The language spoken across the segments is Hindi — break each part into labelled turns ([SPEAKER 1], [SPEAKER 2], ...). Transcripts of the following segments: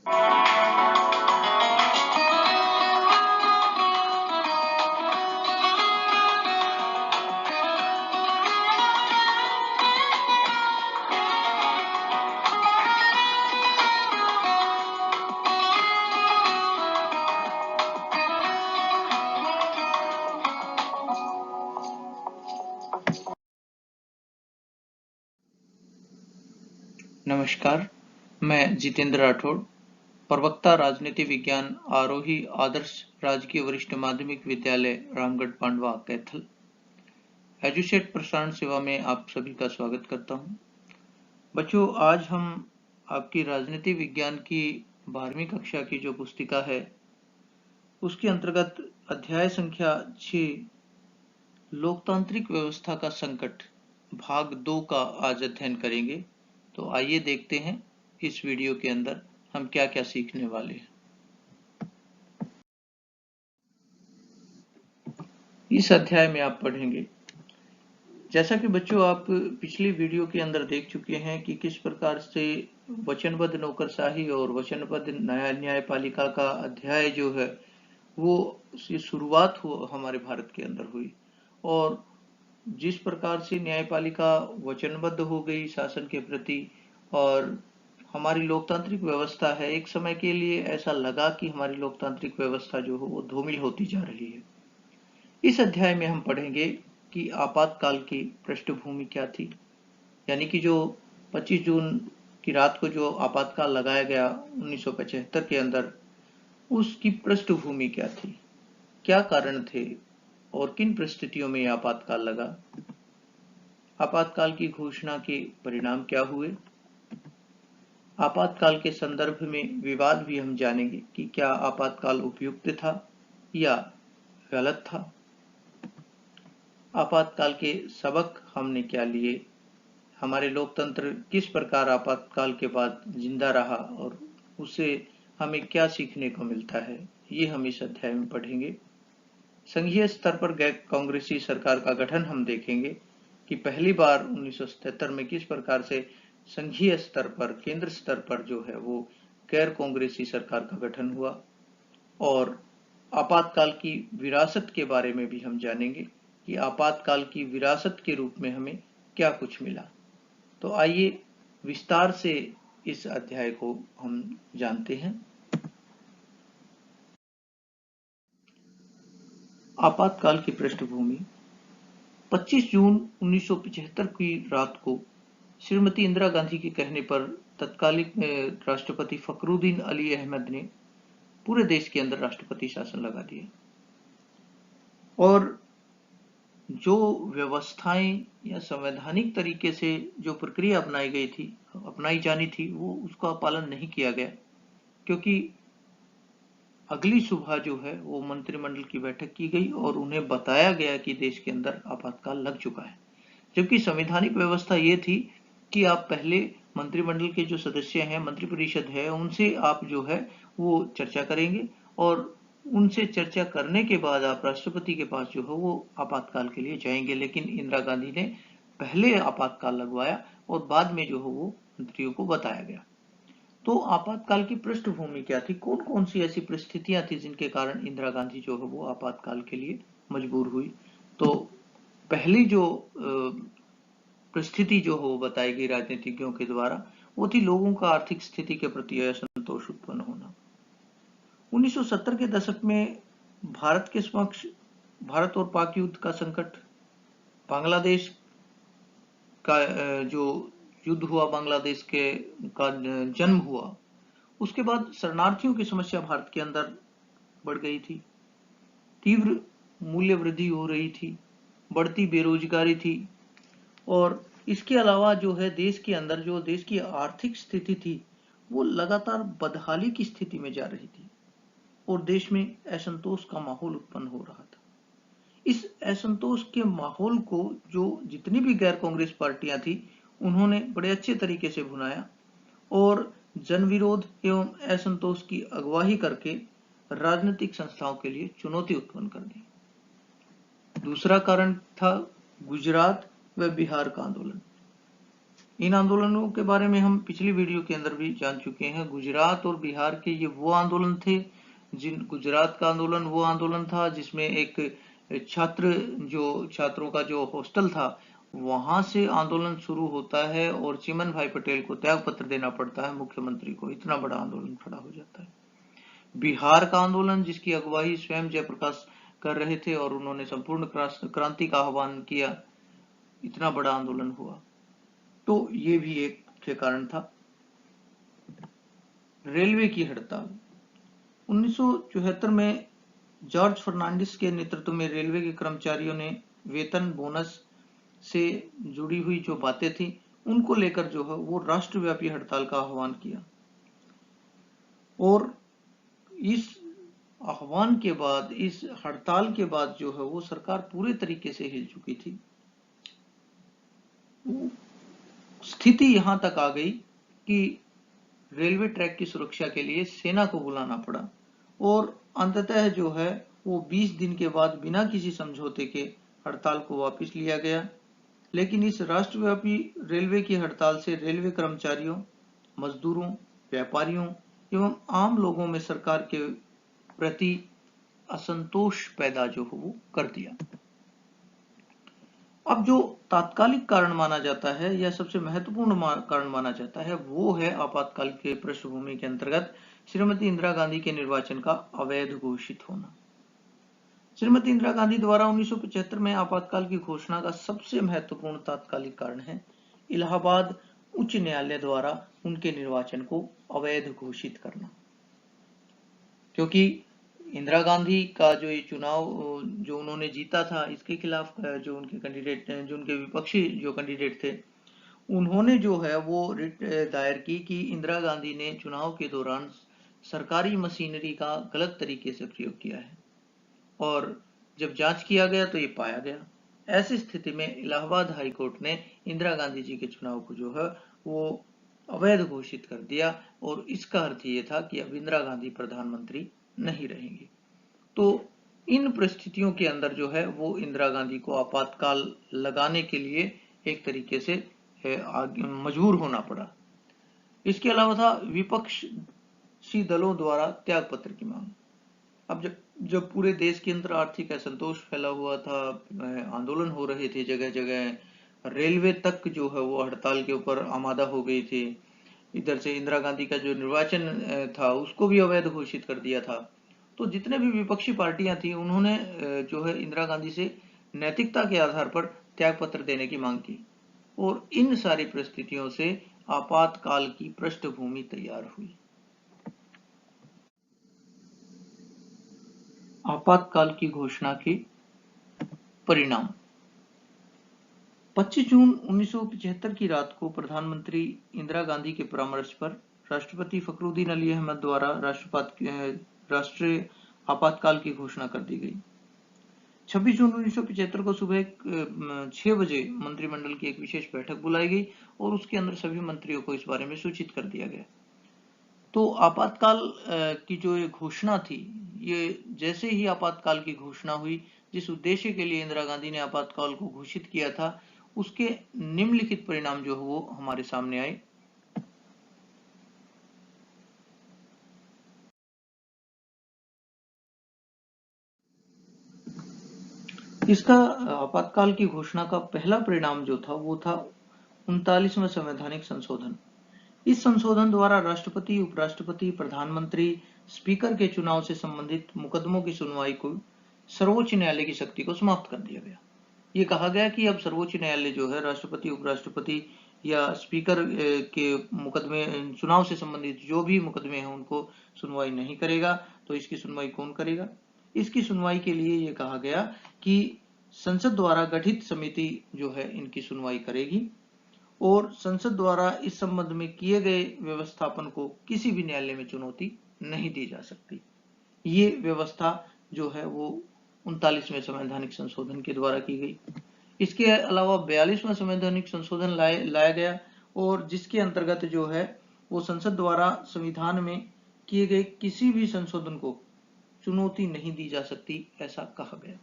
[SPEAKER 1] नमस्कार, मैं जितेंद्र राठौड़, प्रवक्ता राजनीति विज्ञान, आरोही आदर्श राजकीय वरिष्ठ माध्यमिक विद्यालय रामगढ़ पांडवा कैथल। एजुसेट प्रसारण सेवा में आप सभी का स्वागत करता हूं। बच्चों, आज हम आपकी राजनीति विज्ञान की 12वीं कक्षा की जो पुस्तिका है उसके अंतर्गत अध्याय संख्या 6 लोकतांत्रिक व्यवस्था का संकट भाग 2 का आज अध्ययन करेंगे। तो आइए देखते हैं इस वीडियो के अंदर हम क्या क्या सीखने वाले हैं। इस अध्याय में आप पढ़ेंगे, जैसा कि बच्चों आप पिछली वीडियो के अंदर देख चुके हैं कि किस प्रकार से वचनबद्ध नौकरशाही और वचनबद्ध न्यायपालिका का अध्याय जो है वो शुरुआत हमारे भारत के अंदर हुई, और जिस प्रकार से न्यायपालिका वचनबद्ध हो गई शासन के प्रति और हमारी लोकतांत्रिक व्यवस्था है, एक समय के लिए ऐसा लगा कि हमारी लोकतांत्रिक व्यवस्था जो है वो धूमिल होती जा रही है। इस अध्याय में हम पढ़ेंगे कि आपातकाल की पृष्ठभूमि क्या थी, यानी कि जो 25 जून की रात को जो आपातकाल लगाया गया 1975 के अंदर, उसकी पृष्ठभूमि क्या थी, क्या कारण थे और किन परिस्थितियों में आपातकाल लगा, आपातकाल की घोषणा के परिणाम क्या हुए, आपातकाल के संदर्भ में विवाद भी हम जानेंगे कि क्या आपातकाल उपयुक्त था या गलत था, आपातकाल के सबक हमने क्या लिए, हमारे लोकतंत्र किस प्रकार आपातकाल के बाद जिंदा रहा और उससे हमें क्या सीखने को मिलता है, ये हम इस अध्याय में पढ़ेंगे। संघीय स्तर पर गैर कांग्रेसी सरकार का गठन हम देखेंगे कि पहली बार 1977 में किस प्रकार से संघीय स्तर पर, केंद्र स्तर पर जो है वो गैर कांग्रेसी सरकार का गठन हुआ, और आपातकाल की विरासत के बारे में भी हम जानेंगे कि आपातकाल की विरासत के रूप में हमें क्या कुछ मिला। तो आइए विस्तार से इस अध्याय को हम जानते हैं। आपातकाल की पृष्ठभूमि 25 जून 1975 की रात को श्रीमती इंदिरा गांधी के कहने पर तत्कालीन राष्ट्रपति फखरुद्दीन अली अहमद ने पूरे देश के अंदर राष्ट्रपति शासन लगा दिया, और जो व्यवस्थाएं या संवैधानिक तरीके से जो प्रक्रिया अपनाई जानी थी वो उसका पालन नहीं किया गया, क्योंकि अगली सुबह जो है वो मंत्रिमंडल की बैठक की गई और उन्हें बताया गया कि देश के अंदर आपातकाल लग चुका है, जबकि संवैधानिक व्यवस्था ये थी कि आप पहले मंत्रिमंडल के जो सदस्य हैं, मंत्रिपरिषद है, उनसे आप जो है वो चर्चा करेंगे और उनसे चर्चा करने के बाद आप राष्ट्रपति के पास जो है वो आपातकाल के लिए जाएंगे। लेकिन इंदिरा गांधी ने पहले आपातकाल लगवाया और बाद में जो है वो मंत्रियों को बताया गया। तो आपातकाल की पृष्ठभूमि क्या थी, कौन कौन सी ऐसी परिस्थितियां थी जिनके कारण इंदिरा गांधी जो है वो आपातकाल के लिए मजबूर हुई। तो पहली जो परिस्थिति जो हो बताई गई राजनीतिज्ञों के द्वारा, वो थी लोगों का आर्थिक स्थिति के प्रति असंतोष उत्पन्न होना। 1970 के दशक में भारत के समक्ष भारत और पाक युद्ध का संकट, बांग्लादेश का जो युद्ध हुआ, बांग्लादेश के का जन्म हुआ, उसके बाद शरणार्थियों की समस्या भारत के अंदर बढ़ गई थी, तीव्र मूल्य वृद्धि हो रही थी, बढ़ती बेरोजगारी थी, और इसके अलावा जो है देश के अंदर जो देश की आर्थिक स्थिति थी वो लगातार बदहाली की स्थिति में जा रही थी और देश में असंतोष का माहौल उत्पन्न हो रहा था। इस असंतोष के माहौल को जो जितनी भी गैर कांग्रेस पार्टियां थी उन्होंने बड़े अच्छे तरीके से भुनाया और जन विरोध एवं असंतोष की अगुवाई करके राजनीतिक संस्थाओं के लिए चुनौती उत्पन्न कर दी। दूसरा कारण था गुजरात व बिहार का आंदोलन। इन आंदोलनों के बारे में हम पिछली वीडियो के अंदर भी जान चुके हैं। गुजरात और बिहार के ये वो आंदोलन थे गुजरात का आंदोलन वो आंदोलन था जिसमें एक छात्रों का जो हॉस्टल था वहां से आंदोलन शुरू होता है और चिमन भाई पटेल को त्याग पत्र देना पड़ता है मुख्यमंत्री को। इतना बड़ा आंदोलन खड़ा हो जाता है। बिहार का आंदोलन जिसकी अगुवाई स्वयं जयप्रकाश कर रहे थे और उन्होंने संपूर्ण क्रांति का आह्वान किया, इतना बड़ा आंदोलन हुआ। तो ये भी एक मुख्य कारण था। रेलवे की हड़ताल 1974 में जॉर्ज फर्नांडिस के नेतृत्व में रेलवे के कर्मचारियों ने वेतन बोनस से जुड़ी हुई जो बातें थी उनको लेकर जो है वो राष्ट्रव्यापी हड़ताल का आह्वान किया। और इस आह्वान के बाद, इस हड़ताल के बाद जो है वो सरकार पूरे तरीके से हिल चुकी थी। स्थिति यहां तक आ गई कि रेलवे ट्रैक की सुरक्षा के लिए सेना को बुलाना पड़ा और अंततः जो है वो 20 दिन के बाद बिना किसी समझौते के हड़ताल को वापस लिया गया। लेकिन इस राष्ट्रव्यापी रेलवे की हड़ताल से रेलवे कर्मचारियों, मजदूरों, व्यापारियों एवं आम लोगों में सरकार के प्रति असंतोष पैदा जो हो वो कर दिया। अब जो तात्कालिक कारण माना जाता है या सबसे महत्वपूर्ण कारण माना जाता है वो है आपातकाल के पृष्ठभूमि के अंतर्गत श्रीमती इंदिरा गांधी के निर्वाचन का अवैध घोषित होना। श्रीमती इंदिरा गांधी द्वारा 1975 में आपातकाल की घोषणा का सबसे महत्वपूर्ण तात्कालिक कारण है इलाहाबाद उच्च न्यायालय द्वारा उनके निर्वाचन को अवैध घोषित करना। क्योंकि इंदिरा गांधी का जो ये चुनाव जो उन्होंने जीता था, इसके खिलाफ जो उनके कैंडिडेट, जो उनके विपक्षी जो कैंडिडेट थे, उन्होंने जो है वो रिट दायर की कि इंदिरा गांधी ने चुनाव के दौरान सरकारी मशीनरी का गलत तरीके से प्रयोग किया है। और जब जांच किया गया तो ये पाया गया। ऐसी स्थिति में इलाहाबाद हाई कोर्ट ने इंदिरा गांधी जी के चुनाव को जो है वो अवैध घोषित कर दिया और इसका अर्थ ये था कि अब इंदिरा गांधी प्रधानमंत्री नहीं रहेंगी। तो इन परिस्थितियों के अंदर जो है वो इंदिरा गांधी को आपातकाल लगाने के लिए एक तरीके से मजबूर होना पड़ा। इसके अलावा था विपक्षी दलों द्वारा त्याग पत्र की मांग। अब जब पूरे देश के अंदर आर्थिक असंतोष फैला हुआ था, आंदोलन हो रहे थे जगह जगह, रेलवे तक जो है वो हड़ताल के ऊपर आमादा हो गई थी, इधर से इंदिरा गांधी का जो निर्वाचन था उसको भी अवैध घोषित कर दिया था। तो जितने भी विपक्षी पार्टियां थी उन्होंने जो है इंदिरा गांधी से नैतिकता के आधार पर त्याग पत्र देने की मांग की और इन सारी परिस्थितियों से आपातकाल की पृष्ठभूमि तैयार हुई। आपातकाल की घोषणा के परिणाम 25 जून 1975 की रात को प्रधानमंत्री इंदिरा गांधी के परामर्श पर राष्ट्रपति फखरुद्दीन अली अहमद द्वारा राष्ट्रीय आपातकाल की घोषणा कर दी गई। 26 जून 1975 को सुबह 6 बजे मंत्रिमंडल की एक विशेष बैठक बुलाई गई और उसके अंदर सभी मंत्रियों को इस बारे में सूचित कर दिया गया। तो आपातकाल की जो ये घोषणा थी, ये जैसे ही आपातकाल की घोषणा हुई, जिस उद्देश्य के लिए इंदिरा गांधी ने आपातकाल को घोषित किया था, उसके निम्नलिखित परिणाम जो है वो हमारे सामने आए। इसका आपातकाल की घोषणा का पहला परिणाम जो था वो था 39वां संवैधानिक संशोधन। इस संशोधन द्वारा राष्ट्रपति, उपराष्ट्रपति, प्रधानमंत्री, स्पीकर के चुनाव से संबंधित मुकदमों की सुनवाई को सर्वोच्च न्यायालय की शक्ति को समाप्त कर दिया गया। ये कहा गया कि अब सर्वोच्च न्यायालय जो है राष्ट्रपति, उपराष्ट्रपति या स्पीकर के मुकदमे, चुनाव से संबंधित जो भी मुकदमे हैं उनको सुनवाई नहीं करेगा। तो इसकी सुनवाई कौन करेगा? इसकी सुनवाई के लिए ये कहा गया कि संसद द्वारा गठित समिति जो है इनकी सुनवाई करेगी और संसद द्वारा इस संबंध में किए गए व्यवस्थापन को किसी भी न्यायालय में चुनौती नहीं दी जा सकती। ये व्यवस्था जो है वो 39वें संवैधानिक संशोधन के द्वारा की गई। इसके अलावा 42वां संवैधानिक संशोधन लाया गया और जिसके अंतर्गत जो है वो संसद द्वारा संविधान में किए गए किसी भी संशोधन को चुनौती नहीं दी जा सकती, ऐसा कहा गया।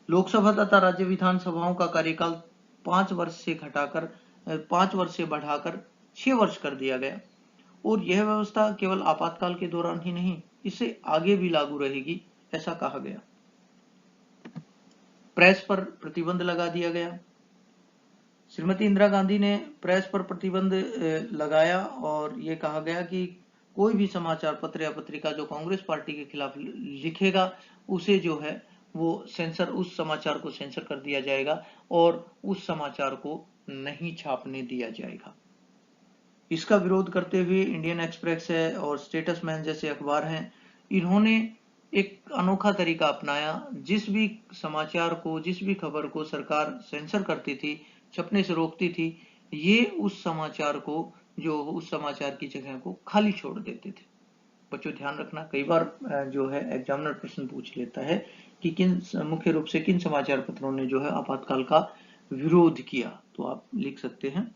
[SPEAKER 1] लोकसभा तथा राज्य विधानसभाओं का कार्यकाल 5 वर्ष से घटाकर 5 वर्ष से बढ़ाकर 6 वर्ष कर दिया गया और यह व्यवस्था केवल आपातकाल के दौरान ही नहीं, इससे आगे भी लागू रहेगी, ऐसा कहा गया। प्रेस पर प्रतिबंध लगा दिया गया। श्रीमती इंदिरा गांधी ने प्रेस पर प्रतिबंध लगाया और ये कहा गया कि कोई भी समाचार पत्र या पत्रिका जो कांग्रेस पार्टी के खिलाफ लिखेगा, उसे जो है वो सेंसर, उस समाचार को सेंसर कर दिया जाएगा और उस समाचार को नहीं छापने दिया जाएगा। इसका विरोध करते हुए इंडियन एक्सप्रेस है और स्टेटस मैन जैसे अखबार हैं, इन्होंने एक अनोखा तरीका अपनाया। जिस भी समाचार को, जिस भी खबर को सरकार सेंसर करती थी, छपने से रोकती थी, ये उस समाचार को, जो उस समाचार की जगह को खाली छोड़ देते थे। बच्चों ध्यान रखना, कई बार जो है एग्जामिनर प्रश्न पूछ लेता है कि किन, मुख्य रूप से किन समाचार पत्रों ने जो है आपातकाल का विरोध किया, तो आप लिख सकते हैं।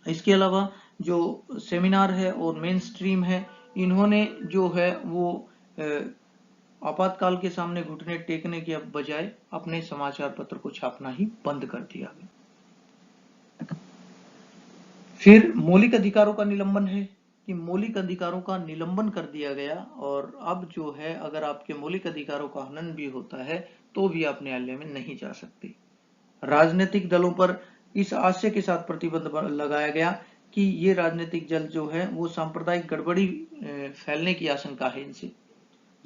[SPEAKER 1] इसके अलावा जो सेमिनार है और मेन स्ट्रीम है, इन्होंने जो है वो आपातकाल के सामने घुटने टेकने के बजाय अपने समाचार पत्र को छापना ही बंद कर दिया। फिर मौलिक अधिकारों का निलंबन है कि मौलिक अधिकारों का निलंबन कर दिया गया और अब जो है अगर आपके मौलिक अधिकारों का हनन भी होता है तो भी आप न्यायालय में नहीं जा सकते। राजनीतिक दलों पर इस आशय के साथ प्रतिबंध लगाया गया कि ये राजनीतिक दल जो है वो सांप्रदायिक गड़बड़ी फैलने की आशंका है इनसे,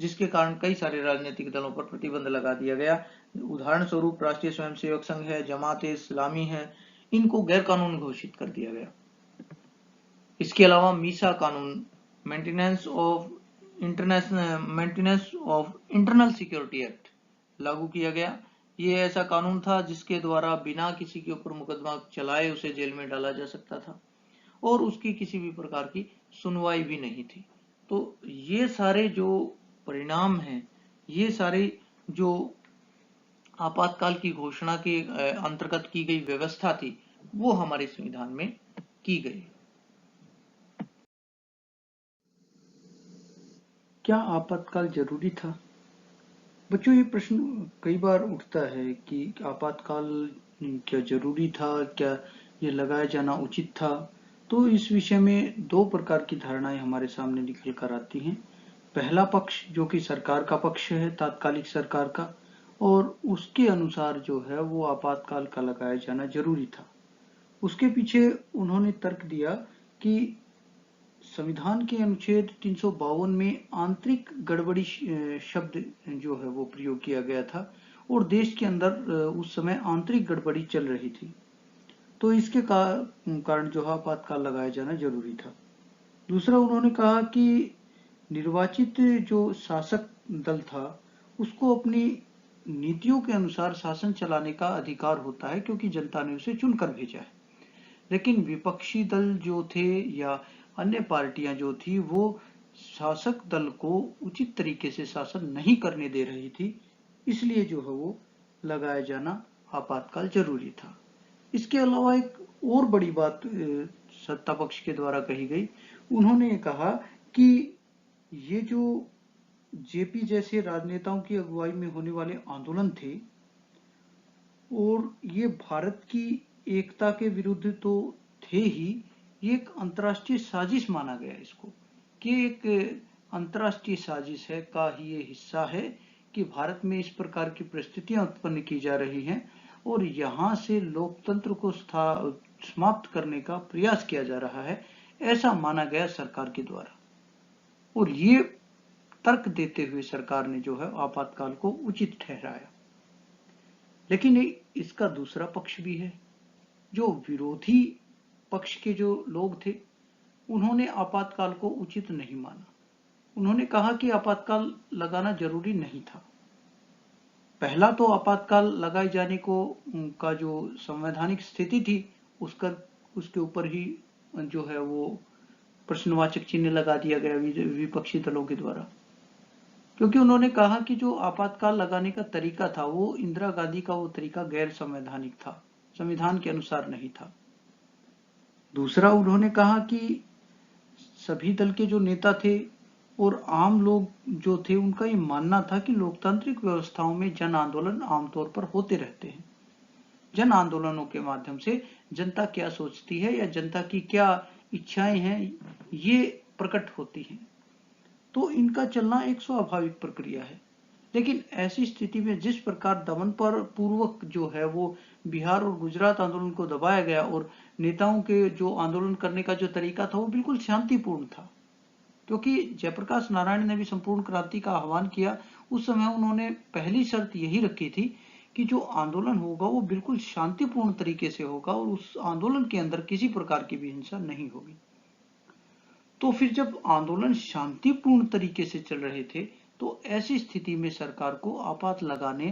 [SPEAKER 1] जिसके कारण कई सारे राजनीतिक दलों पर प्रतिबंध लगा दिया गया। उदाहरण स्वरूप राष्ट्रीय स्वयंसेवक संघ है, जमात इस्लामी है, इनको गैर कानूनी घोषित कर दिया गया। इसके अलावा मीसा कानून, maintenance of internal security act लागू किया गया। ये ऐसा कानून था जिसके द्वारा बिना किसी के ऊपर मुकदमा चलाए उसे जेल में डाला जा सकता था और उसकी किसी भी प्रकार की सुनवाई भी नहीं थी। तो ये सारे जो परिणाम हैं, ये सारे जो आपातकाल की घोषणा के अंतर्गत की गई व्यवस्था थी, वो हमारे संविधान में की गई। क्या आपातकाल जरूरी था? बच्चों, ये प्रश्न कई बार उठता है कि आपातकाल क्या जरूरी था, क्या ये लगाया जाना उचित था। तो इस विषय में दो प्रकार की धारणाएं हमारे सामने निकल कर आती हैं। पहला पक्ष जो कि सरकार का पक्ष है, तात्कालिक सरकार का, और उसके अनुसार जो है वो आपातकाल का लगाया जाना जरूरी था। उसके पीछे उन्होंने तर्क दिया कि संविधान के अनुच्छेद 352 में आंतरिक गड़बड़ी शब्द जो है वो प्रयोग किया गया था और देश के अंदर उस समय आंतरिक गड़बड़ी चल रही थी, तो इसके कारण जो है आपातकाल लगाया जाना जरूरी था। दूसरा, उन्होंने कहा कि निर्वाचित जो शासक दल था उसको अपनी नीतियों के अनुसार शासन चलाने का अधिकार होता है क्योंकि जनता ने उसे चुनकर भेजा है। लेकिन विपक्षी दल जो थे या अन्य पार्टियां जो थी वो शासक दल को उचित तरीके से शासन नहीं करने दे रही थी, इसलिए जो है वो लगाया जाना आपातकाल जरूरी था। इसके अलावा एक और बड़ी बात सत्ता पक्ष के द्वारा कही गई। उन्होंने कहा कि ये जो जेपी जैसे राजनेताओं की अगुवाई में होने वाले आंदोलन थे और ये भारत की एकता के विरुद्ध तो थे ही, ये एक अंतर्राष्ट्रीय साजिश माना गया इसको, कि एक अंतर्राष्ट्रीय साजिश है का ही ये हिस्सा है कि भारत में इस प्रकार की परिस्थितियां उत्पन्न की जा रही हैं और यहाँ से लोकतंत्र को समाप्त करने का प्रयास किया जा रहा है, ऐसा माना गया सरकार के द्वारा। और ये तर्क देते हुए सरकार ने जो है आपातकाल को उचित ठहराया। लेकिन इसका दूसरा पक्ष भी है। जो विरोधी पक्ष के जो लोग थे उन्होंने आपातकाल को उचित नहीं माना। उन्होंने कहा कि आपातकाल लगाना जरूरी नहीं था। पहला तो आपातकाल लगाए जाने को का जो संवैधानिक स्थिति थी उसके ऊपर ही जो है वो प्रश्नवाचक चिन्ह लगा दिया गया विपक्षी दलों के द्वारा, क्योंकि उन्होंने कहा कि जो आपातकाल लगाने का तरीका था वो इंदिरा गांधी का वो तरीका गैर संवैधानिक था, संविधान के अनुसार नहीं था। दूसरा, उन्होंने कहा कि सभी दल के जो नेता थे और आम लोग जो थे उनका ये मानना था कि लोकतांत्रिक व्यवस्थाओं में जन आंदोलन आमतौर पर होते रहते हैं, जन आंदोलनों के माध्यम से जनता क्या सोचती है या जनता की क्या इच्छाएं हैं ये प्रकट होती हैं। तो इनका चलना एक स्वाभाविक प्रक्रिया है। लेकिन ऐसी स्थिति में जिस प्रकार दमन पर पूर्वक जो है वो बिहार और गुजरात आंदोलन को दबाया गया और नेताओं के जो आंदोलन करने का जो तरीका था वो बिल्कुल शांतिपूर्ण था, क्योंकि जयप्रकाश नारायण ने भी संपूर्ण क्रांति का आह्वान किया। उस समय उन्होंने पहली शर्त यही रखी थी कि जो आंदोलन होगा वो बिल्कुल शांतिपूर्ण तरीके से होगा और उस आंदोलन के अंदर किसी प्रकार की भी हिंसा नहीं होगी। तो फिर जब आंदोलन शांतिपूर्ण तरीके से चल रहे थे तो ऐसी स्थिति में सरकार को आपात लगाने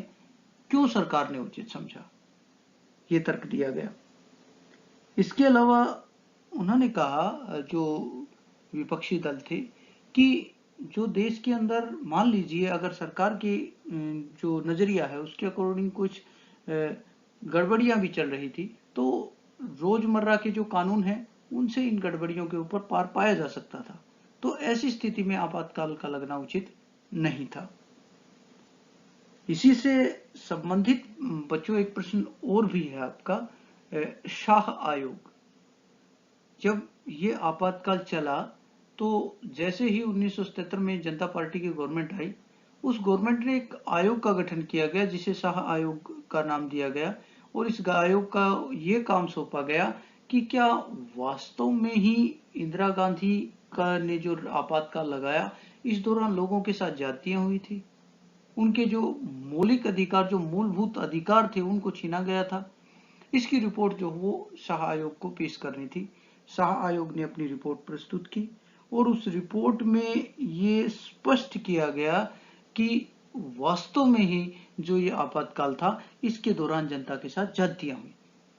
[SPEAKER 1] क्यों सरकार ने उचित समझा, ये तर्क दिया गया। इसके अलावा उन्होंने कहा, जो विपक्षी दल थे, कि जो देश के अंदर मान लीजिए अगर सरकार की जो नजरिया है उसके अकॉर्डिंग कुछ गड़बड़ियां भी चल रही थी तो रोजमर्रा के जो कानून हैं उनसे इन गड़बड़ियों के ऊपर पार पाया जा सकता था। तो ऐसी स्थिति में आपातकाल का लगना उचित नहीं था। इसी से संबंधित बच्चों एक प्रश्न और भी है आपका, शाह आयोग। जब ये आपातकाल चला तो जैसे ही 1977 में जनता पार्टी की गवर्नमेंट आई, उस गवर्नमेंट ने एक आयोग का गठन किया गया जिसे शाह आयोग का नाम दिया गया और इस आयोग का ये काम सौंपा गया कि क्या वास्तव में ही इंदिरा गांधी का ने जो आपातकाल लगाया इस दौरान लोगों के साथ ज्यादतियां हुई थी, उनके जो मौलिक अधिकार, जो मूलभूत अधिकार थे उनको छीना गया था। इसकी रिपोर्ट जो वो शाह आयोग को पेश करनी थी। शाह आयोग ने अपनी रिपोर्ट प्रस्तुत की और उस रिपोर्ट में ये स्पष्ट किया गया कि वास्तव में ही जो ये आपातकाल था इसके दौरान जनता के साथ ज्यादतियां हुई।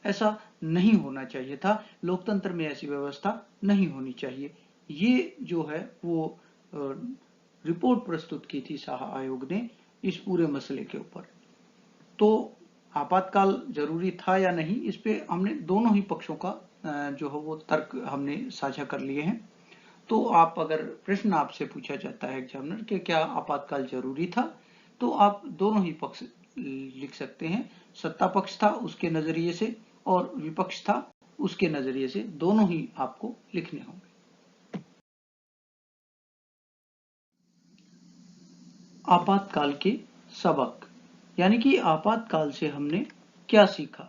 [SPEAKER 1] ऐसा नहीं होना चाहिए था, लोकतंत्र में ऐसी व्यवस्था नहीं होनी चाहिए। ये जो है वो रिपोर्ट प्रस्तुत की थी शाह आयोग ने इस पूरे मसले के ऊपर। तो आपातकाल जरूरी था या नहीं, इस पे हमने दोनों ही पक्षों का जो है वो तर्क हमने साझा कर लिए हैं। तो आप अगर प्रश्न आपसे पूछा जाता है एग्जामिनर कि क्या आपातकाल जरूरी था, तो आप दोनों ही पक्ष लिख सकते हैं। सत्ता पक्ष था उसके नजरिए से और विपक्ष था उसके नजरिए से, दोनों ही आपको लिखने होंगे। आपातकाल के सबक, यानी कि आपातकाल से हमने क्या सीखा।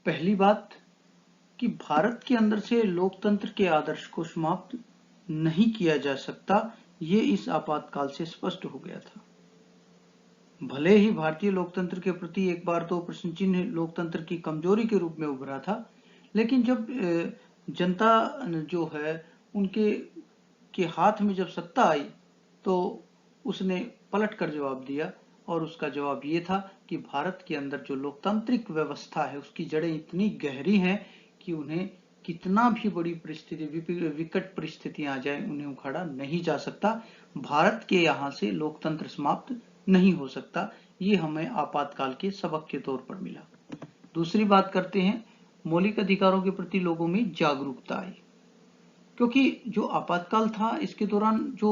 [SPEAKER 1] पहली बात कि भारत के अंदर से लोकतंत्र के आदर्श को समाप्त नहीं किया जा सकता, ये इस आपातकाल से स्पष्ट हो गया था। भले ही भारतीय लोकतंत्र के प्रति एक बार तो प्रश्न चिन्ह लोकतंत्र की कमजोरी के रूप में उभरा था, लेकिन जब जनता जो है उनके के हाथ में जब सत्ता आई तो उसने पलट कर जवाब दिया और उसका जवाब ये था कि भारत के अंदर जो लोकतांत्रिक व्यवस्था है उसकी जड़ें इतनी गहरी हैं कि उन्हें कितना भी बड़ी परिस्थिति, विकट परिस्थितियां आ जाए, उन्हें उखाड़ा नहीं जा सकता। भारत के यहाँ से लोकतंत्र समाप्त नहीं हो सकता। ये हमें आपातकाल के सबक के तौर पर मिला। दूसरी बात करते हैं, मौलिक अधिकारों के प्रति लोगों में जागरूकता आई, क्योंकि जो आपातकाल था इसके दौरान जो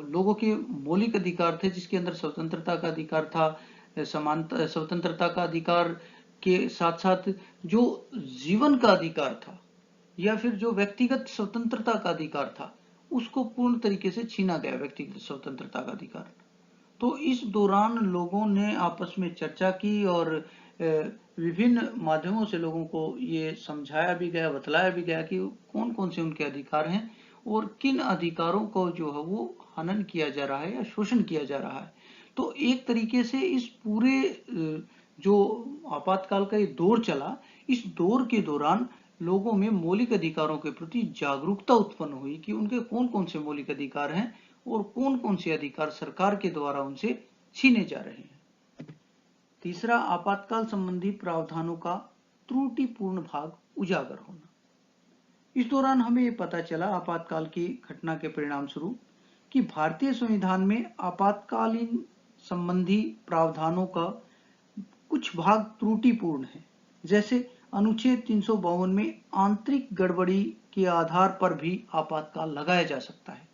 [SPEAKER 1] लोगों के मौलिक अधिकार थे, जिसके अंदर स्वतंत्रता का अधिकार था, समानता, स्वतंत्रता का अधिकार के साथ साथ जो जीवन का अधिकार था या फिर जो व्यक्तिगत स्वतंत्रता का अधिकार था, उसको पूर्ण तरीके से छीना गया, व्यक्तिगत स्वतंत्रता का अधिकार। तो इस दौरान लोगों ने आपस में चर्चा की और विभिन्न माध्यमों से लोगों को ये समझाया भी गया, बतलाया भी गया कि कौन कौन से उनके अधिकार हैं और किन अधिकारों को जो है वो हनन किया जा रहा है या शोषण किया जा रहा है। तो एक तरीके से इस पूरे जो आपातकाल का ये दौर चला, इस दौर के दौरान लोगों में मौलिक अधिकारों के प्रति जागरूकता उत्पन्न हुई कि उनके कौन कौन से मौलिक अधिकार हैं और कौन कौन से अधिकार सरकार के द्वारा उनसे छीने जा रहे हैं। तीसरा, आपातकाल संबंधी प्रावधानों का त्रुटिपूर्ण भाग उजागर होना। इस दौरान हमें ये पता चला आपातकाल की घटना के परिणाम स्वरूप कि भारतीय संविधान में आपातकालीन संबंधी प्रावधानों का कुछ भाग त्रुटिपूर्ण है। जैसे अनुच्छेद 352 में आंतरिक गड़बड़ी के आधार पर भी आपातकाल लगाया जा सकता है।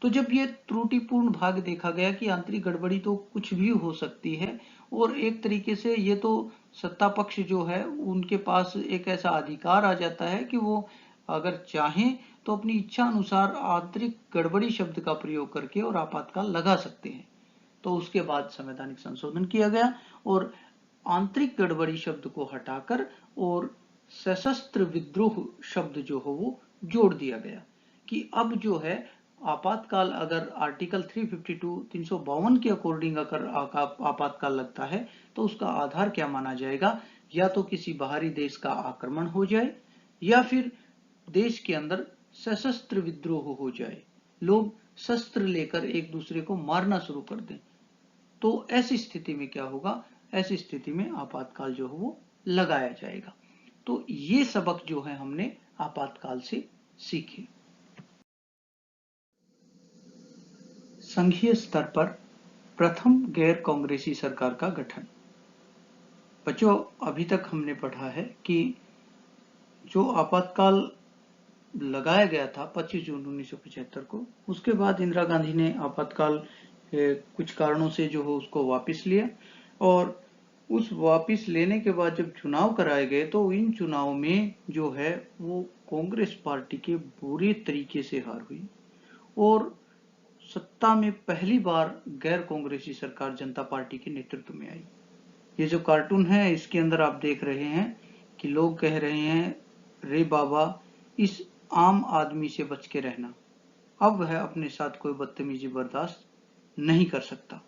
[SPEAKER 1] तो जब ये त्रुटिपूर्ण भाग देखा गया कि आंतरिक गड़बड़ी तो कुछ भी हो सकती है, और एक तरीके से ये तो सत्ता पक्ष जो है उनके पास एक ऐसा अधिकार आ जाता है कि वो अगर चाहें तो अपनी इच्छा अनुसार आंतरिक गड़बड़ी शब्द का प्रयोग करके और आपातकाल लगा सकते हैं। तो उसके बाद संवैधानिक संशोधन किया गया और आंतरिक गड़बड़ी शब्द को हटाकर और सशस्त्र विद्रोह शब्द जो हो वो जोड़ दिया गया कि अब जो है आपातकाल अगर आर्टिकल 352 352 के अकॉर्डिंग अगर आपातकाल लगता है तो उसका आधार क्या माना जाएगा, या तो किसी बाहरी देश का आक्रमण हो जाए या फिर देश के अंदर सशस्त्र विद्रोह हो जाए, लोग शस्त्र लेकर एक दूसरे को मारना शुरू कर दें। तो ऐसी स्थिति में क्या होगा, ऐसी स्थिति में आपातकाल जो है वो लगाया जाएगा। तो ये सबक जो है हमने आपातकाल से सीखे। संघीय स्तर पर प्रथम गैर कांग्रेसी सरकार का गठन। बच्चों, अभी तक हमने पढ़ा है कि जो आपातकाल लगाया गया था 25 जून 1975 को, उसके बाद इंदिरा गांधी ने आपातकाल कुछ कारणों से जो हो उसको वापस लिया, और उस वापस लेने के बाद जब चुनाव कराए गए तो इन चुनाव में जो है वो कांग्रेस पार्टी के बुरे तरीके से हार हुई और सत्ता में पहली बार गैर कांग्रेसी सरकार जनता पार्टी के नेतृत्व में आई। ये जो कार्टून है इसके अंदर आप देख रहे हैं कि लोग कह रहे हैं, रे बाबा इस आम आदमी से बच के रहना, अब वह अपने साथ कोई बदतमीजी बर्दाश्त नहीं कर सकता।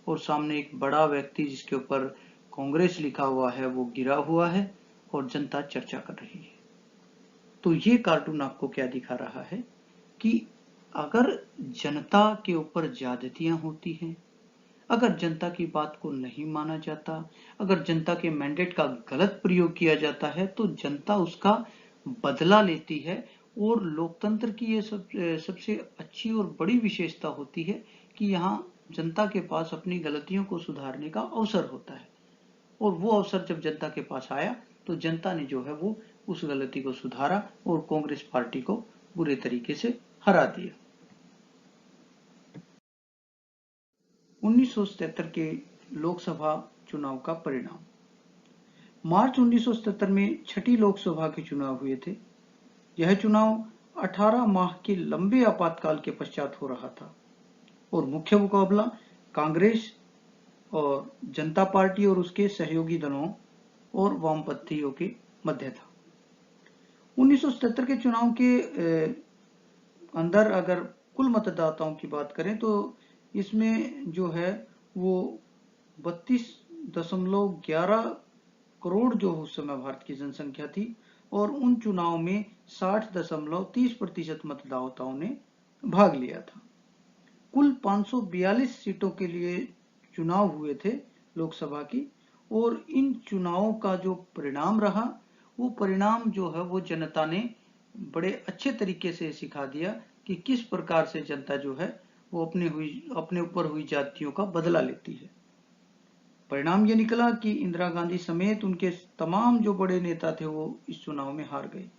[SPEAKER 1] और सामने एक बड़ा व्यक्ति जिसके ऊपर कांग्रेस लिखा हुआ है वो गिरा हुआ है और जनता चर्चा कर रही है। तो ये कार्टून आपको क्या दिखा रहा है कि अगर जनता के ऊपर ज्यादतियां होती हैं, अगर जनता की बात को नहीं माना जाता, अगर जनता के मैंडेट का गलत प्रयोग किया जाता है तो जनता उसका बदला लेती है। और लोकतंत्र की ये सबसे अच्छी और बड़ी विशेषता होती है कि यहाँ जनता के पास अपनी गलतियों को सुधारने का अवसर होता है, और वो अवसर जब जनता के पास आया तो जनता ने जो है वो उस गलती को सुधारा और कांग्रेस पार्टी को बुरे तरीके से हरा दिया। 1977 के लोकसभा चुनाव का परिणाम। मार्च 1977 में छठी लोकसभा के चुनाव हुए थे। यह चुनाव 18 माह के लंबे आपातकाल के पश्चात हो रहा था और मुख्य मुकाबला कांग्रेस और जनता पार्टी और उसके सहयोगी दलों और वामपंथियों के मध्य था। 1977 के चुनाव के अंदर अगर कुल मतदाताओं की बात करें तो इसमें जो है वो 32.11 करोड़ जो उस समय भारत की जनसंख्या थी, और उन चुनाव में 60.30% मतदाताओं ने भाग लिया था। कुल 542 सीटों के लिए चुनाव हुए थे लोकसभा की, और इन चुनावों का जो परिणाम रहा वो परिणाम जो है वो जनता ने बड़े अच्छे तरीके से सिखा दिया कि किस प्रकार से जनता जो है वो अपने ऊपर हुई जातियों का बदला लेती है। परिणाम ये निकला कि इंदिरा गांधी समेत उनके तमाम जो बड़े नेता थे वो इस चुनाव में हार गए।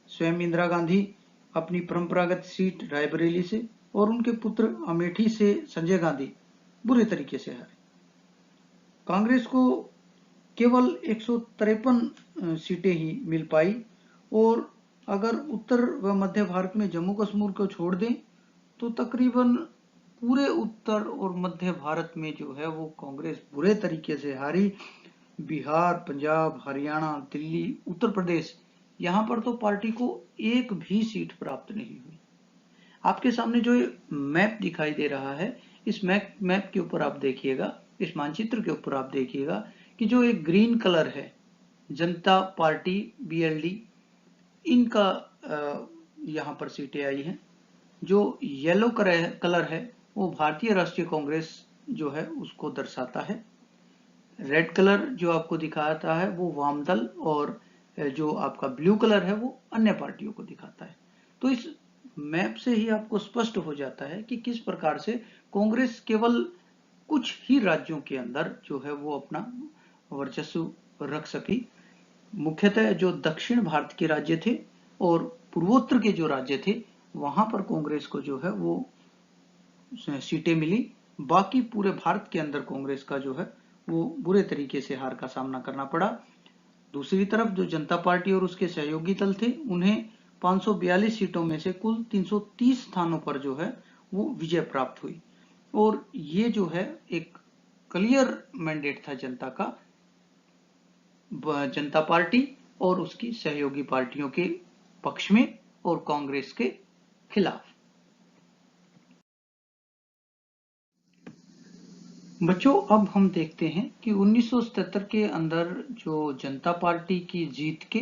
[SPEAKER 1] स्वयं इंदिरा गांधी अपनी परंपरागत सीट रायबरेली से और उनके पुत्र अमेठी से संजय गांधी बुरे तरीके से हारे। कांग्रेस को केवल 153 सीटें ही मिल पाई, और अगर उत्तर व मध्य भारत में जम्मू कश्मीर को छोड़ दें तो तकरीबन पूरे उत्तर और मध्य भारत में जो है वो कांग्रेस बुरे तरीके से हारी। बिहार, पंजाब, हरियाणा, दिल्ली, उत्तर प्रदेश, यहाँ पर तो पार्टी को एक भी सीट प्राप्त नहीं हुई। आपके सामने जो मैप दिखाई दे रहा है, इस मैप के ऊपर आप देखिएगा, इस मानचित्र के ऊपर आप देखिएगा कि जो एक ग्रीन कलर है जनता पार्टी BLD, इनका यहाँ पर सीटें आई हैं। जो येलो कलर है वो भारतीय राष्ट्रीय कांग्रेस जो है उसको दर्शाता है। रेड कलर जो आपको दिखाता है वो वाम दल, और जो आपका ब्लू कलर है वो अन्य पार्टियों को दिखाता है। तो इस मैप से ही आपको स्पष्ट हो जाता है कि किस प्रकार से कांग्रेस केवल कुछ ही राज्यों के अंदर जो है वो अपना वर्चस्व रख सकी। मुख्यतः जो दक्षिण भारत के राज्य थे और पूर्वोत्तर के जो राज्य थे वहां पर कांग्रेस को जो है वो सीटें मिली। बाकी पूरे भारत के अंदर कांग्रेस का जो है वो बुरे तरीके से हार का सामना करना पड़ा। दूसरी तरफ जो जनता पार्टी और उसके सहयोगी दल थे, उन्हें 542 सीटों में से कुल 330 स्थानों पर जो है वो विजय प्राप्त हुई। और ये जो है एक क्लियर मैंडेट था जनता का, जनता पार्टी और उसकी सहयोगी पार्टियों के पक्ष में और कांग्रेस के खिलाफ। बच्चों, अब हम देखते हैं कि 1977 के अंदर जो जनता पार्टी की जीत के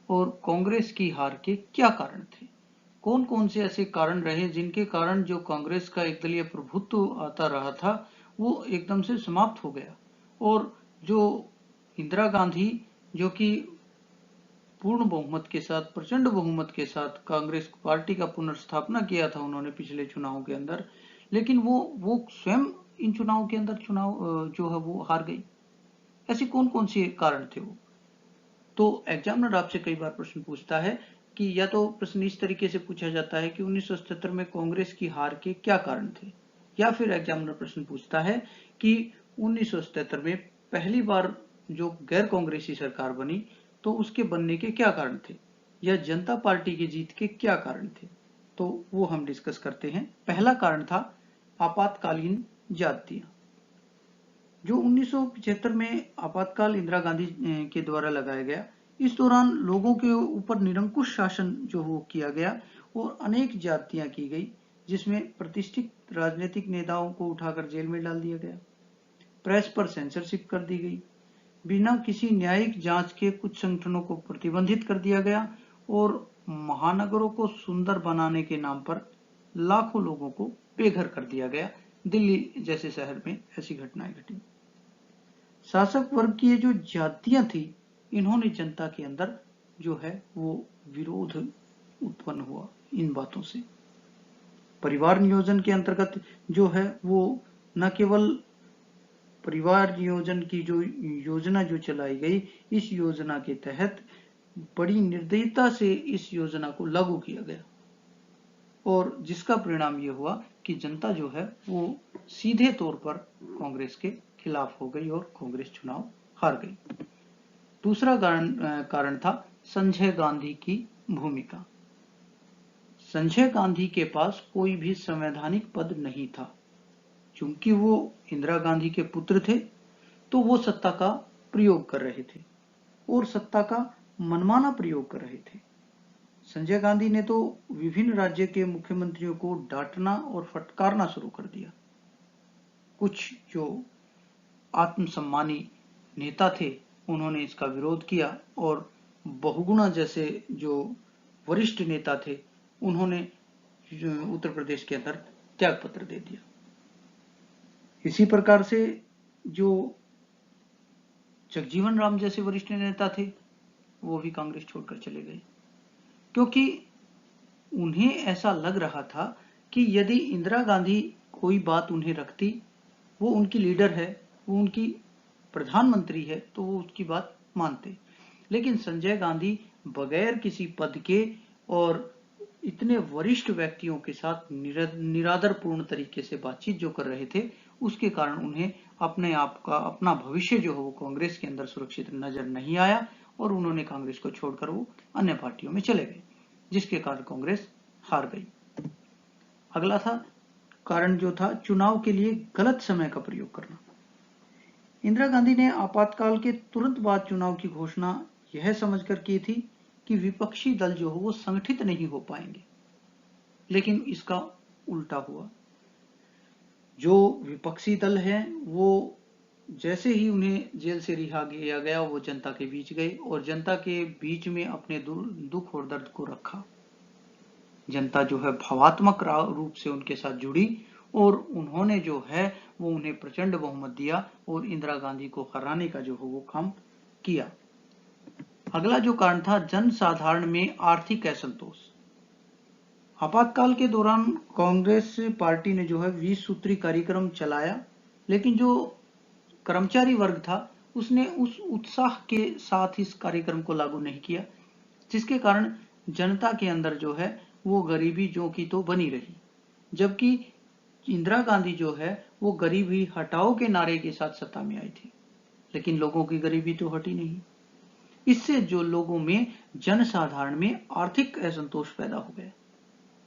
[SPEAKER 1] और कांग्रेस की हार के क्या कारण थे। कौन कौन से ऐसे कारण रहे जिनके कारण जो कांग्रेस का एक दलीय प्रभुत्व आता रहा था वो एकदम से समाप्त हो गया, और जो इंदिरा गांधी जो कि पूर्ण बहुमत के साथ, प्रचंड बहुमत के साथ कांग्रेस पार्टी का पुनर्स्थापना किया था उन्होंने पिछले चुनाव के अंदर, लेकिन वो स्वयं इन चुनाव के अंदर चुनाव जो है वो हार गई। ऐसे कौन कौन से कारण थे वो? तो एग्जामिनर आपसे कई बार प्रश्न पूछता है कि या तो प्रश्न इस तरीके से पूछा जाता है कि 1977 में कांग्रेस की हार के क्या कारण थे, या फिर एग्जामिनर प्रश्न पूछता है कि 1977 में पहली बार जो गैर कांग्रेसी सरकार बनी तो उसके बनने के क्या कारण थे, या जनता पार्टी की जीत के क्या कारण थे। तो वो हम डिस्कस करते हैं। पहला कारण था आपातकालीन ज्यादतियां। जो 1975 में आपातकाल इंदिरा गांधी के द्वारा लगाया गया, इस दौरान लोगों के ऊपर निरंकुश शासन जो वो किया गया और अनेक ज्यादतियां की गई, जिसमें प्रतिष्ठित राजनीतिक नेताओं को उठाकर जेल में डाल दिया गया, प्रेस पर सेंसरशिप कर दी गई, बिना किसी न्यायिक जांच के कुछ संगठनों को प्रतिबंधित कर दिया गया, और महानगरों को सुंदर बनाने के नाम पर लाखों लोगों को बेघर कर दिया गया। दिल्ली जैसे शहर में ऐसी घटनाएं घटी। शासक वर्ग की ये जो जातियां थी, इन्होंने जनता के अंदर जो है वो विरोध उत्पन्न हुआ इन बातों से। परिवार नियोजन के अंतर्गत जो है वो न केवल परिवार नियोजन की जो योजना जो चलाई गई, इस योजना के तहत बड़ी निर्दयता से इस योजना को लागू किया गया, और जिसका परिणाम ये हुआ कि जनता जो है वो सीधे तौर पर कांग्रेस के खिलाफ हो गई और कांग्रेस चुनाव हार गई। दूसरा कारण था संजय गांधी की भूमिका। संजय गांधी के पास कोई भी संवैधानिक पद नहीं था। चूंकि वो इंदिरा गांधी के पुत्र थे, तो वो सत्ता का प्रयोग कर रहे थे और सत्ता का मनमाना प्रयोग कर रहे थे। संजय गांधी ने तो विभिन्न राज्य के मुख्यमंत्रियों को डांटना और फटकारना शुरू कर दिया। कुछ जो आत्मसम्मानी नेता थे उन्होंने इसका विरोध किया, और बहुगुणा जैसे जो वरिष्ठ नेता थे उन्होंने उत्तर प्रदेश के अंदर त्याग पत्र दे दिया। इसी प्रकार से जो जगजीवन राम जैसे वरिष्ठ नेता थे वो भी कांग्रेस छोड़कर चले गए, क्योंकि उन्हें ऐसा लग रहा था कि यदि इंदिरा गांधी कोई बात उन्हें रखती, वो उनकी लीडर है, वो उनकी प्रधानमंत्री है, तो वो उसकी बात मानते। लेकिन संजय गांधी बगैर किसी पद के और इतने वरिष्ठ व्यक्तियों के साथ निरादरपूर्ण तरीके से बातचीत जो कर रहे थे, उसके कारण उन्हें अपने आप का, अपना भविष्य जो है वो कांग्रेस के अंदर सुरक्षित नजर नहीं आया, और उन्होंने कांग्रेस को छोड़कर वो अन्य पार्टियों में चले गए, जिसके कारण कांग्रेस हार गई। अगला था कारण जो था चुनाव के लिए गलत समय का प्रयोग करना। इंदिरा गांधी ने आपातकाल के तुरंत बाद चुनाव की घोषणा यह समझकर की थी कि विपक्षी दल जो हो वो संगठित नहीं हो पाएंगे, लेकिन इसका उल्टा हुआ। जो विपक्षी दल हैं वो जैसे ही उन्हें जेल से रिहा किया गया, वो जनता के बीच गए और जनता के बीच में अपने दुख और दर्द को रखा। जनता जो है भावात्मक रूप से उनके साथ जुड़ी, और उन्होंने जो है वो उन्हें प्रचंड बहुमत दिया और इंदिरा गांधी को हराने का जो है वो काम किया। अगला जो कारण था जन साधारण में आर्थिक असंतोष। आपातकाल के दौरान कांग्रेस पार्टी ने जो है 20 सूत्री कार्यक्रम चलाया, लेकिन जो कर्मचारी वर्ग था उसने उस उत्साह के साथ इस कार्यक्रम को लागू नहीं किया, जिसके कारण जनता के अंदर जो है वो गरीबी जो की तो बनी रही। जबकि इंदिरा गांधी जो है वो गरीबी हटाओ के नारे के साथ सत्ता में आई थी, लेकिन लोगों की गरीबी तो हटी नहीं। इससे जो लोगों में, जनसाधारण में आर्थिक असंतोष पैदा हो गया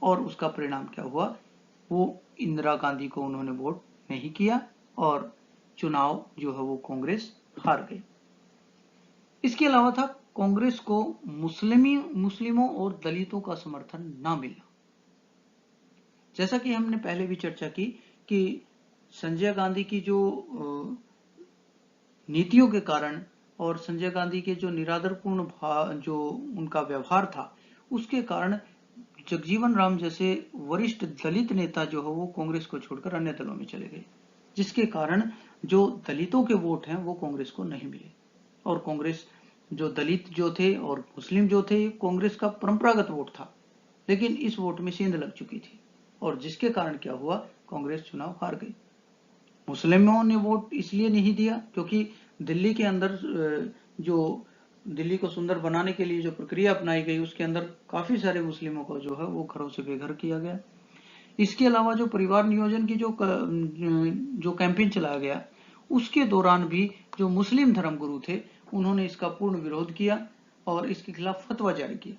[SPEAKER 1] और उसका परिणाम क्या हुआ, वो इंदिरा गांधी को उन्होंने वोट नहीं किया और चुनाव जो है वो कांग्रेस हार गई। इसके अलावा था कांग्रेस को मुस्लिमों और दलितों का समर्थन ना मिलना। जैसा कि हमने पहले भी चर्चा की कि संजय गांधी की जो नीतियों के कारण और संजय गांधी के जो निरादरपूर्ण जो उनका व्यवहार था, उसके कारण जगजीवन राम जैसे वरिष्ठ दलित नेता जो है वो कांग्रेस को छोड़कर अन्य दलों में चले गए, जिसके कारण जो दलितों के वोट हैं वो कांग्रेस को नहीं मिले। और कांग्रेस जो दलित जो थे और मुस्लिम जो थे, कांग्रेस का परंपरागत वोट था, लेकिन इस वोट में सेंध लग चुकी थी और जिसके कारण क्या हुआ, कांग्रेस चुनाव हार गई। मुस्लिमों ने वोट इसलिए नहीं दिया क्योंकि दिल्ली के अंदर जो दिल्ली को सुंदर बनाने के लिए जो प्रक्रिया अपनाई गई, उसके अंदर काफी सारे मुस्लिमों को जो है वो घरों से बेघर किया गया। इसके अलावा जो परिवार नियोजन की जो कैंपेन चलाया गया, उसके दौरान भी जो मुस्लिम धर्मगुरु थे उन्होंने इसका पूर्ण विरोध किया और इसके खिलाफ फतवा जारी किया,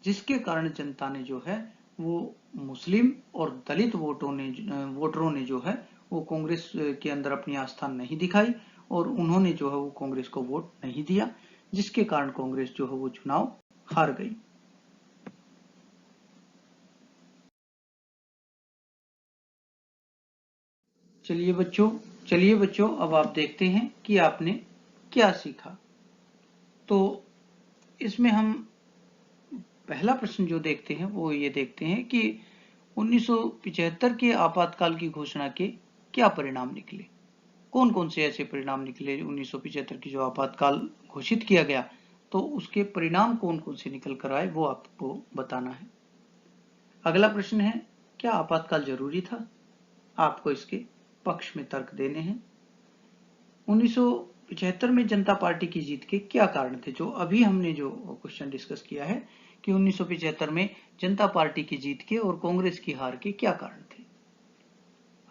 [SPEAKER 1] जिसके कारण जनता ने जो है वो मुस्लिम और दलित वोटरों ने जो है वो कांग्रेस के अंदर अपनी आस्था नहीं दिखाई और उन्होंने जो है वो कांग्रेस को वोट नहीं दिया, जिसके कारण कांग्रेस जो है वो चुनाव हार गई। चलिए बच्चों अब आप देखते हैं कि आपने क्या सीखा। तो इसमें हम पहला प्रश्न जो देखते हैं वो ये देखते हैं कि 1975 के आपातकाल की घोषणा के क्या परिणाम निकले। कौन कौन से ऐसे परिणाम निकले 1975 की जो आपातकाल घोषित किया गया, तो उसके परिणाम कौन कौन से निकल कर आए वो आपको बताना है। अगला प्रश्न है, क्या आपातकाल जरूरी था? आपको इसके पक्ष में तर्क देने हैं। 1975 में जनता पार्टी की जीत के क्या कारण थे, जो अभी हमने जो क्वेश्चन डिस्कस किया है कि 1975 में जनता पार्टी की जीत के और कांग्रेस की हार के क्या कारण थे।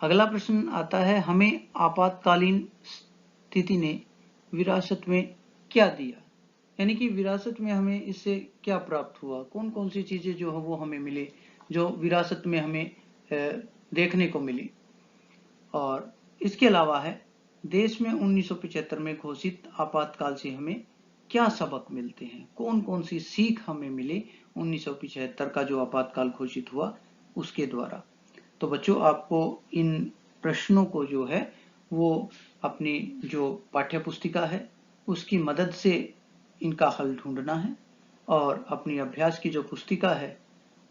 [SPEAKER 1] अगला प्रश्न आता है, हमें आपातकालीन स्थिति ने विरासत में क्या दिया, यानी कि विरासत में हमें इससे क्या प्राप्त हुआ, कौन कौन सी चीजें जो है वो हमें मिली, जो विरासत में हमें देखने को मिली। और इसके अलावा है, देश में 1975 में घोषित आपातकाल से हमें क्या सबक मिलते हैं, कौन कौन सी सीख हमें मिली 1975 का जो आपातकाल घोषित हुआ उसके द्वारा। तो बच्चों, आपको इन प्रश्नों को जो है वो अपनी जो पाठ्य पुस्तिका है उसकी मदद से इनका हल ढूंढना है और अपनी अभ्यास की जो पुस्तिका है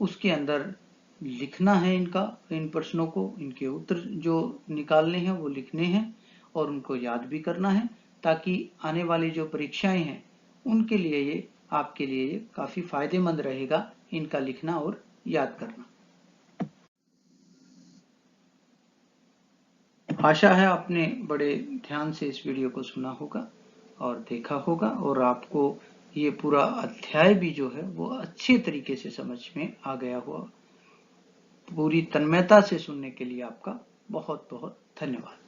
[SPEAKER 1] उसके अंदर लिखना है इन प्रश्नों को, इनके उत्तर जो निकालने हैं वो लिखने हैं और उनको याद भी करना है, ताकि आने वाली जो परीक्षाएं हैं उनके लिए ये आपके लिए ये काफी फायदेमंद रहेगा इनका लिखना और याद करना। आशा है आपने बड़े ध्यान से इस वीडियो को सुना होगा और देखा होगा और आपको ये पूरा अध्याय भी जो है वो अच्छे तरीके से समझ में आ गया हुआ। पूरी तन्मयता से सुनने के लिए आपका बहुत बहुत धन्यवाद।